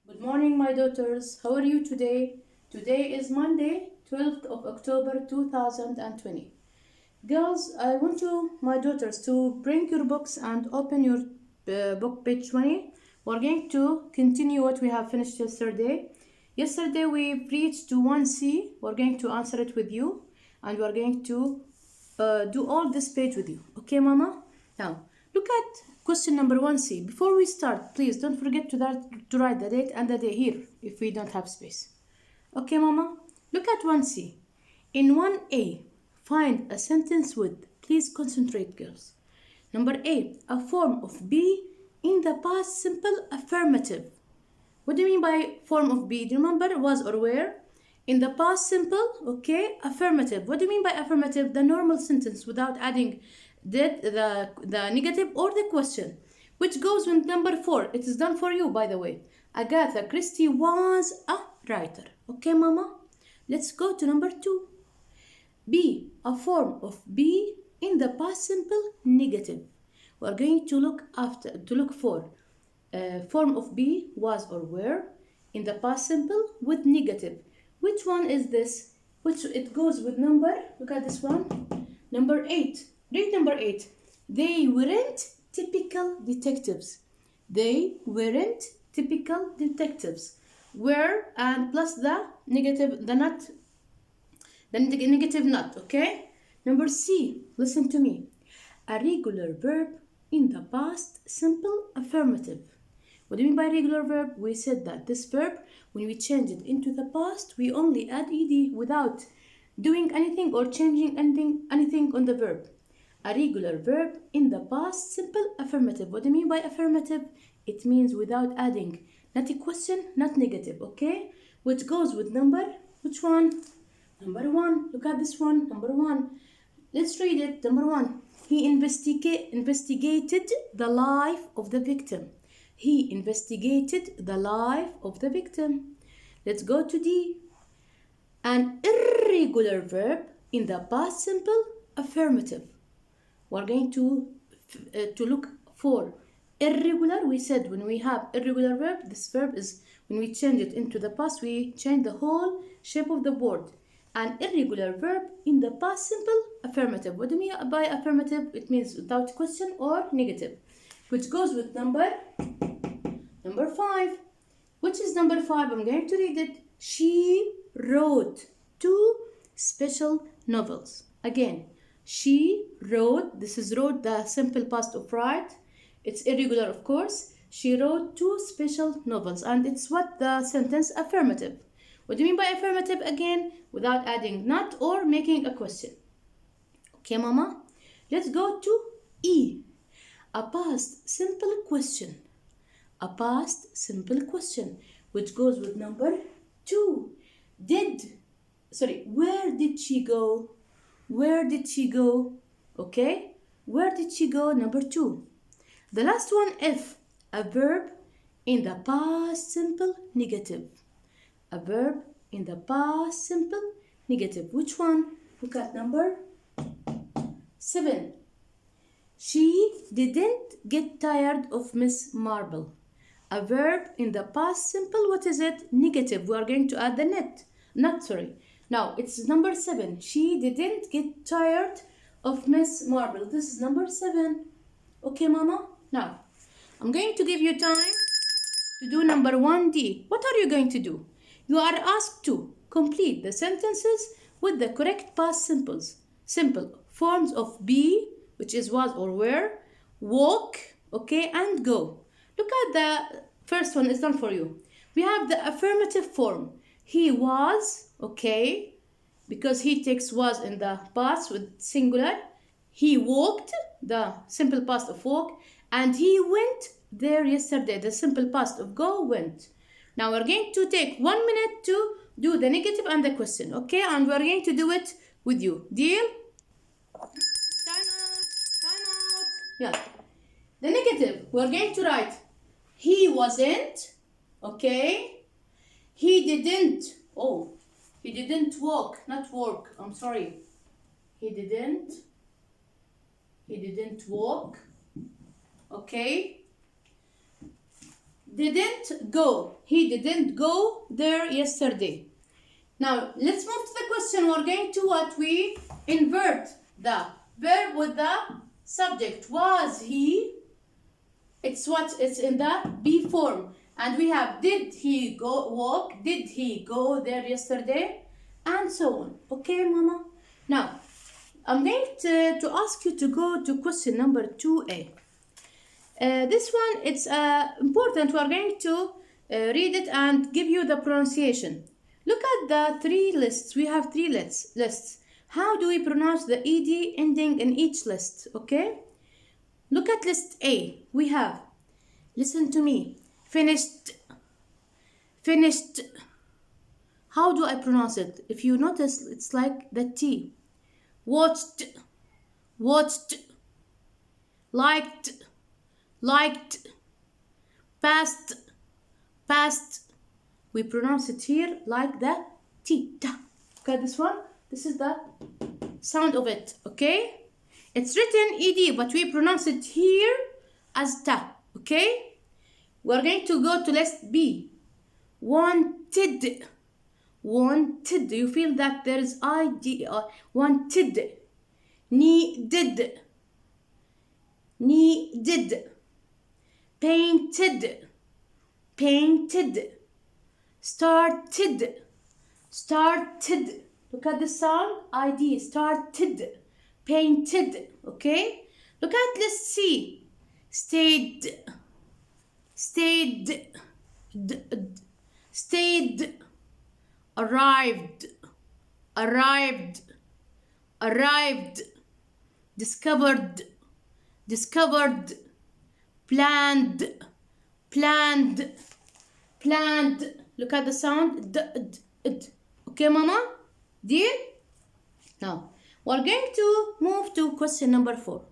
Good morning, my daughters. How are you today? Today is Monday, 12th of October 2020. Girls, I want you, my daughters, to bring your books and open your book page 20. We're going to continue what we have finished yesterday. Yesterday we reached to 1C. We're going to answer it with you and we're going to do all this page with you. Okay, Mama? Now, look at question number 1C. Before we start, please don't forget to write the date and the day here if we don't have space. Okay, Mama? Look at 1C. In 1A, find a sentence with, please concentrate, girls. Number A, a form of be in the past simple affirmative. What do you mean by form of be? Do you remember was or were? In the past simple, okay, affirmative. What do you mean by affirmative? The normal sentence without adding did, the negative or the question, which goes with number 4. It is done for you, by the way. Agatha Christie was a writer. Okay, Mama? Let's go to number 2. Be, a form of be in the past simple negative. We are going to look for form of be, was or were in the past simple with negative. Which one is this? Which it goes with number? Look at this one. Number 8. Read number 8. They weren't typical detectives. They weren't typical detectives. Were and plus the negative, the not, the negative not, okay? Number C, listen to me. A regular verb in the past simple affirmative. What do you mean by regular verb? We said that this verb, when we change it into the past, we only add ed without doing anything or changing anything on the verb. A regular verb in the past simple affirmative. What do you mean by affirmative? It means without adding, not a question, not negative, okay? Which goes with number, which one? Number 1. Look at this one, number 1. Let's read it. Number 1. He investigated the life of the victim. He investigated the life of the victim. Let's go to D. An irregular verb in the past simple affirmative. We're going to look for irregular. We said when we have irregular verb, this verb is, when we change it into the past, we change the whole shape of the word. An irregular verb in the past simple affirmative. What do you mean by affirmative? It means without question or negative, which goes with number 5. Which is number 5? I'm going to read it. She wrote 2 special novels. Again, she wrote, this is wrote, the simple past of write. It's irregular, of course. She wrote 2 special novels, and it's what the sentence affirmative. What do you mean by affirmative? Again, without adding not or making a question. Okay, Mama? Let's go to E. A past simple question. A past simple question, which goes with number 2. Where did she go? Where did she go? Okay, where did she go? Number 2. The last one, F. A verb in the past simple negative. A verb in the past simple negative. Which one? Look at number 7. She didn't get tired of Miss Marple. A verb in the past simple, what is it? Negative. We are going to add the Now, it's number 7. She didn't get tired of Miss Marple. This is number 7. Okay, Mama? Now, I'm going to give you time to do number 1D. What are you going to do? You are asked to complete the sentences with the correct past simple forms of be, which is was or were, walk, okay, and go. Look at the first one is done for you. We have the affirmative form. He was, okay, because he takes was in the past with singular. He walked, the simple past of walk, and he went there yesterday, the simple past of go, went. Now we're going to take 1 minute to do the negative and the question, okay? And we're going to do it with you. Deal? Time out. Yeah. The negative, we're going to write he wasn't, okay? He didn't walk, not work. I'm sorry. He didn't walk, okay? didn't go. He didn't go there yesterday. Now, let's move to the question. We're going to what? We invert the verb with the subject. Was he? It's what? It's in the be form. And we have did he go walk? Did he go there yesterday? And so on. Okay, Mama? Now, I'm going to ask you to go to question number 2A. This one, it's important. We are going to read it and give you the pronunciation. Look at the three lists. We have three lists. How do we pronounce the ed ending in each list? Okay? Look at list A. We have, listen to me, finished. Finished. How do I pronounce it? If you notice, it's like the T. Watched. Watched. Liked. Liked. Passed. Passed. We pronounce it here like the T. Ta. Okay, this one. This is the sound of it. Okay? It's written ed, but we pronounce it here as ta. Okay? We're going to go to list B. Wanted. Wanted. Do you feel that there is id? Wanted. Needed. Needed. Painted. Painted. Started. Started. Look at the sound. ID. Started. Painted. Okay? Look at list C. Stayed. Stayed. Stayed. Arrived. Arrived. Arrived. Discovered. Discovered. Planned. Planned. Planned. Look at the sound. Okay, Mama? Dear? Now, we're going to move to question number 4.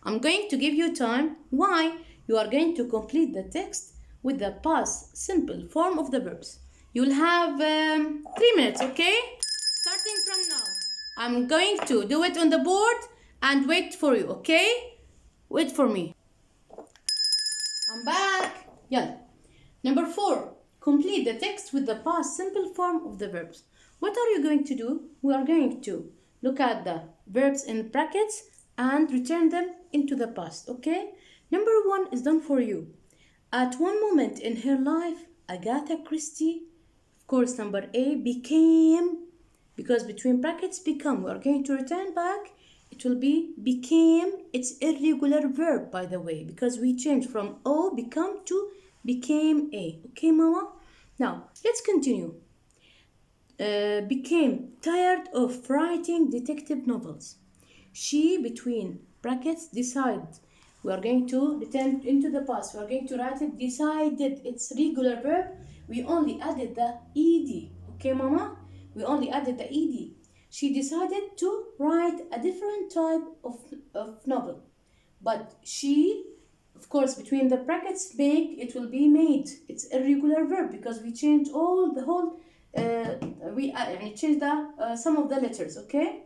I'm going to give you time why you are going to complete the text with the past simple form of the verbs. You'll have 3 minutes, okay? Starting from now. I'm going to do it on the board and wait for you, okay? Wait for me. I'm back. Yeah. Number 4. Complete the text with the past simple form of the verbs. What are you going to do? We are going to look at the verbs in brackets and return them into the past, okay? Number 1 is done for you. At one moment in her life, Agatha Christie, of course, number A, became, because between brackets, become. We are going to return back. It will be became. It's irregular verb, by the way, because we changed from O, become, to became A. Okay, Mama? Now, let's continue. Became tired of writing detective novels. She, between brackets, decided. We are going to return into the past. We are going to write it decided. It's regular verb. We only added the ed. Okay, Mama? We only added the ed. She decided to write a different type of novel. But she, of course, between the brackets, make, it will be made. It's irregular verb because we changed we changed some of the letters, okay?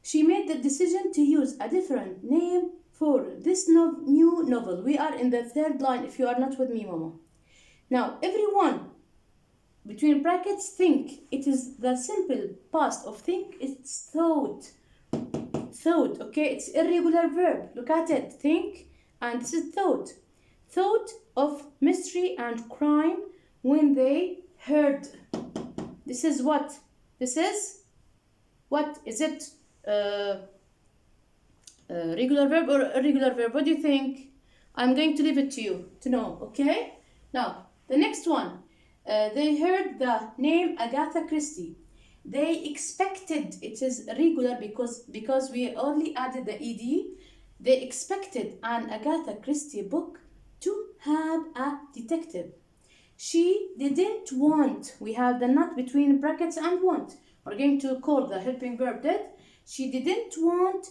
She made the decision to use a different name for this new novel. We are in the 3rd line if you are not with me, Mama. Now, everyone, between brackets, think. It is the simple past of think. It's thought. Thought, okay? It's irregular verb. Look at it. Think. And this is thought. Thought of mystery and crime when they heard. This is what? This is what? Is it regular verb or irregular verb? What do you think? I'm going to leave it to you to know, okay? Now, the next one. They heard the name Agatha Christie. They expected, it is regular because we only added the ed. They expected an Agatha Christie book to have a detective. She didn't want. We have the not between brackets and want. We're going to call the helping verb did. She didn't want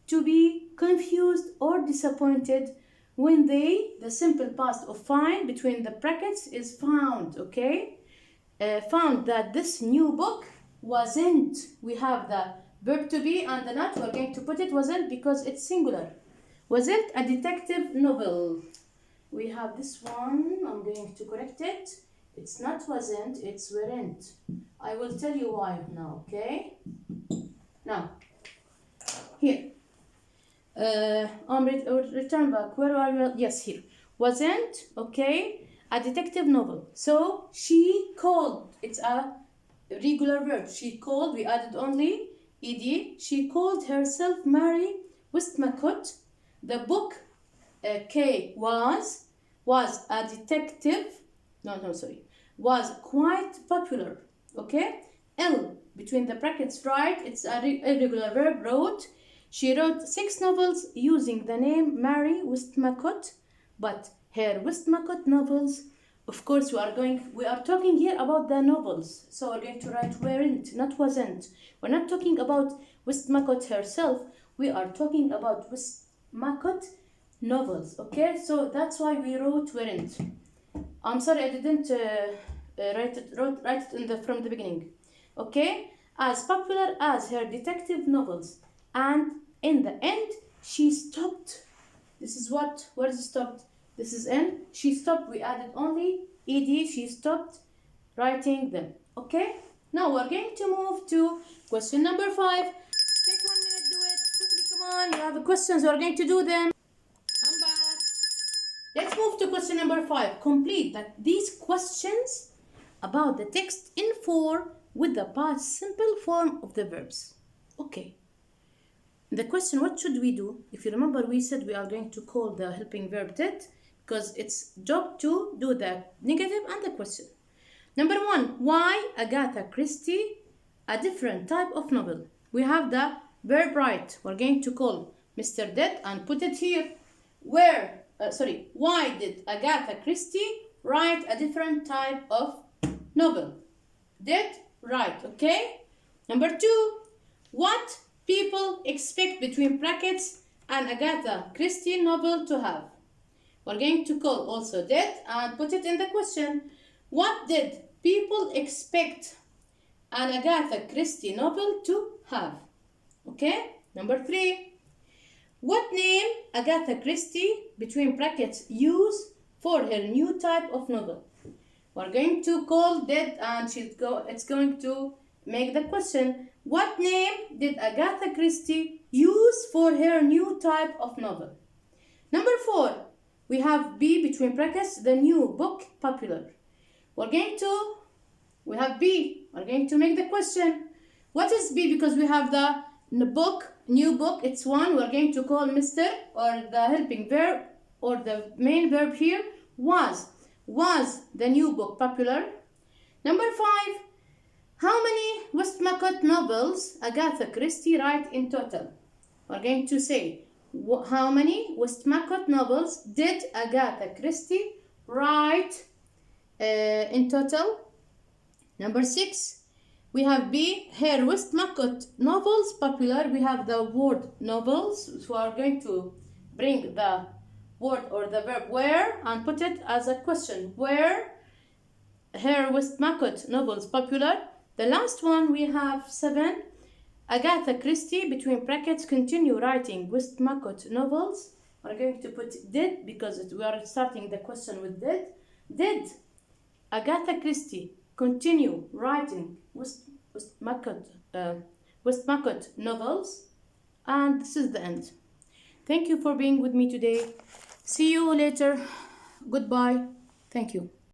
to be confused or disappointed when the simple past of find between the brackets is found, okay? Found that this new book wasn't. We have the verb to be and the not. We're going to put it wasn't because it's singular. Wasn't a detective novel. We have this one. I'm going to correct it. It's not wasn't, it's weren't. I will tell you why now, okay? Now, here. Return back. Where are you? Yes, here. Wasn't, okay? A detective novel. So, she called. It's a regular verb. She called. We added only ed. She called herself Mary Westmacott. The book K was a detective. No, sorry. Was quite popular. Okay? L between the brackets, right? It's a irregular verb. Wrote. She wrote 6 novels using the name Mary Westmacott, but her Westmacott novels, of course, we are talking here about the novels. So we're going to write weren't, not wasn't. We're not talking about Westmacott herself. We are talking about Westmacott novels. Okay, so that's why we wrote weren't. I'm sorry I didn't write it from the beginning. Okay, as popular as her detective novels, and in the end she stopped. This is what? Where is stopped? This is in. She stopped. We added only ed. She stopped writing them. Okay. Now we're going to move to question number 5. Take 1 minute. Do it quickly. Come on. You have questions. We're going to do them. I'm back. Let's move to question number 5. Complete these questions about the text in 4 with the past simple form of the verbs. Okay. The question, what should we do? If you remember, we said we are going to call the helping verb did, because it's job to do the negative and the question. Number 1, why Agatha Christie a different type of novel? We have the verb write. We're going to call Mr. Did and put it here. Why did Agatha Christie write a different type of novel? Did, write, okay? Number 2, what people expect between brackets an Agatha Christie novel to have? We're going to call also did and put it in the question. What did people expect an Agatha Christie novel to have? Okay. Number 3. What name Agatha Christie between brackets use for her new type of novel? We're going to call did and it's going to make the question. What name did Agatha Christie use for her new type of novel? Number 4, we have B between brackets, the new book popular. We have B. We're going to make the question. What is B? Because we have the book, new book, it's 1. We're going to call Mr. or the helping verb or the main verb here was. Was the new book popular? Number 5. How many Westmacott novels Agatha Christie write in total? We're going to say, how many Westmacott novels did Agatha Christie write in total? Number 6, we have B, her Westmacott novels popular. We have the word novels, so we are going to bring the word or the verb where and put it as a question. Where her Westmacott novels popular? The last one, we have 7. Agatha Christie, between brackets, continue writing Westmacott novels. We're going to put did because we are starting the question with did. Did Agatha Christie continue writing Westmacott novels? And this is the end. Thank you for being with me today. See you later. Goodbye. Thank you.